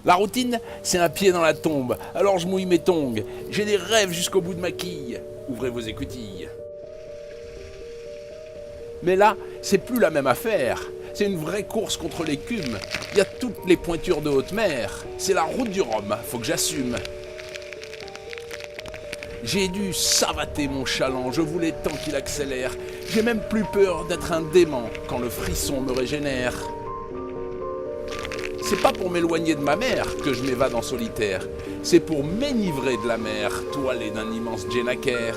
La routine, c'est un pied dans la tombe, alors je mouille mes tongs. J'ai des rêves jusqu'au bout de ma quille. Ouvrez vos écoutilles. Mais là, c'est plus la même affaire. C'est une vraie course contre l'écume. Il y a toutes les pointures de haute mer. C'est la route du Rhum, faut que j'assume. J'ai dû savater mon chaland, je voulais tant qu'il accélère. J'ai même plus peur d'être un dément quand le frisson me régénère. C'est pas pour m'éloigner de ma mère que je m'évade en solitaire. C'est pour m'enivrer de la mer, toilée d'un immense djénaker.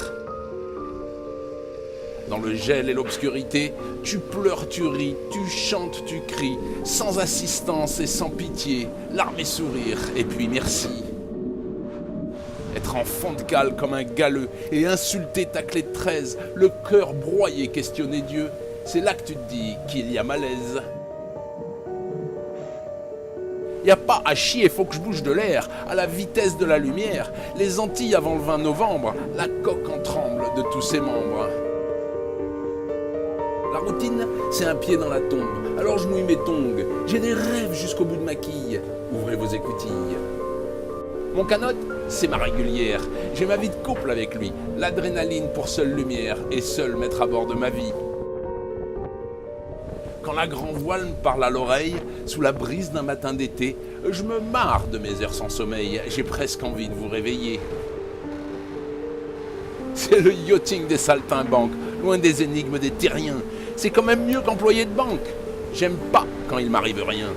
Dans le gel et l'obscurité, tu pleures, tu ris, tu chantes, tu cries, sans assistance et sans pitié, larmes et sourires, et puis merci. Être en fond de cale comme un galeux et insulter ta clé de 13, le cœur broyé questionner Dieu, c'est là que tu te dis qu'il y a malaise. Y a pas à chier, faut que je bouge de l'air, à la vitesse de la lumière. Les Antilles avant le 20 novembre, la coque en tremble de tous ses membres. La routine, c'est un pied dans la tombe, alors je mouille mes tongs. J'ai des rêves jusqu'au bout de ma quille. Ouvrez vos écoutilles. Mon canot, c'est ma régulière. J'ai ma vie de couple avec lui, l'adrénaline pour seule lumière et seul maître à bord de ma vie. Quand la grand voile me parle à l'oreille, sous la brise d'un matin d'été, je me marre de mes heures sans sommeil, j'ai presque envie de vous réveiller. C'est le yachting des saltimbanques, loin des énigmes des terriens. C'est quand même mieux qu'employé de banque. J'aime pas quand il m'arrive rien.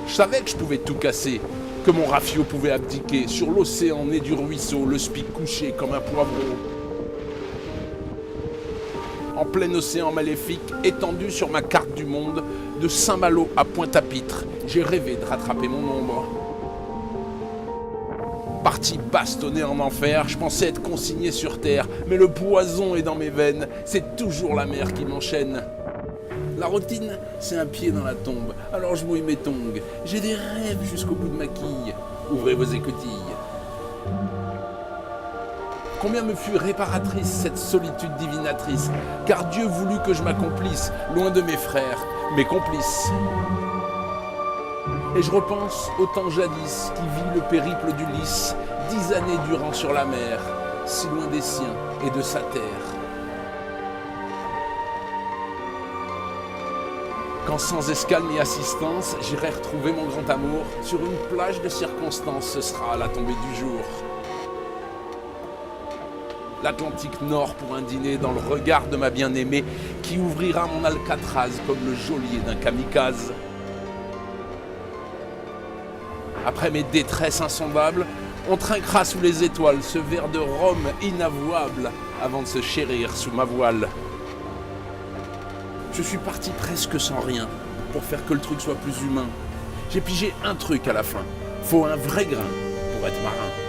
Je savais que je pouvais tout casser, que mon rafio pouvait abdiquer sur l'océan né du ruisseau, le spic couché comme un poivreau. En plein océan maléfique, étendu sur ma carte du monde, de Saint-Malo à Pointe-à-Pitre, j'ai rêvé de rattraper mon ombre. Parti bastonné en enfer, je pensais être consigné sur terre, mais le poison est dans mes veines, c'est toujours la mer qui m'enchaîne. La routine, c'est un pied dans la tombe, alors je mouille mes tongs. J'ai des rêves jusqu'au bout de ma quille. Ouvrez vos écoutilles. Combien me fut réparatrice cette solitude divinatrice, car Dieu voulut que je m'accomplisse, loin de mes frères, mes complices. Et je repense au temps jadis qui vit le périple d'Ulysse, 10 années durant sur la mer, si loin des siens et de sa terre. Quand sans escale ni assistance, j'irai retrouver mon grand amour, sur une plage de circonstances, ce sera à la tombée du jour. L'Atlantique Nord pour un dîner dans le regard de ma bien-aimée qui ouvrira mon Alcatraz comme le geôlier d'un kamikaze. Après mes détresses insondables, on trinquera sous les étoiles ce verre de rhum inavouable avant de se chérir sous ma voile. Je suis parti presque sans rien pour faire que le truc soit plus humain. J'ai pigé un truc à la fin, faut un vrai grain pour être marin.